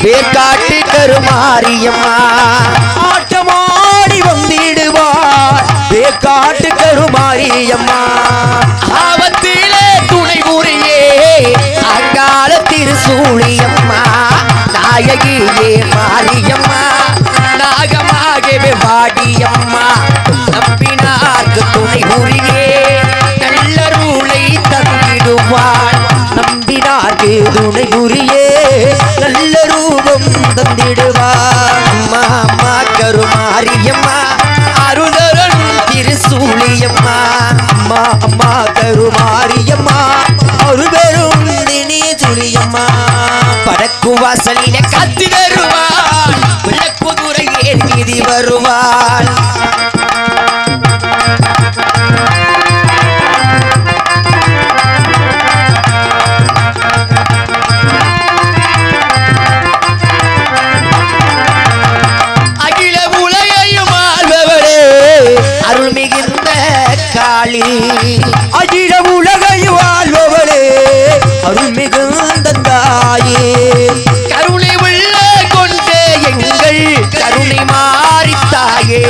வேற்காட்டு கருமாரியம்மா ஆட்டமாடி வந்திடுவார் வேற்காட்டு கருமாரியம்மா ஆபத்திலே துணை புரியே அங்காள திருசூழியம்மா நாயகியே மாரியம்மா நாகமாகவே வாடியம்மா நம்பினார்க்கு துணை புரியே நல்லருளை தந்திடுவாள் நம்பினார்க்கு துணை புரியே நல்ல ரூபம் தந்திடுவார் அம்மா அம்மா கருமாரியம்மா அருளருள் திருசூழியம்மா அம்மா அம்மா கருமாரியம்மா அருளரும் தினே சுழியம்மா படக்கு வாசலில காத்து வருவாள் விளக்குதுரை ஏன் மீதி வருவாள் அருள் மிகுந்த காளி அகில உலகையும் வாழ்பவளே அருள் மிகுந்த தாயே கருணை உள்ள கொண்டே எங்கள் கருணை மாறித்தாயே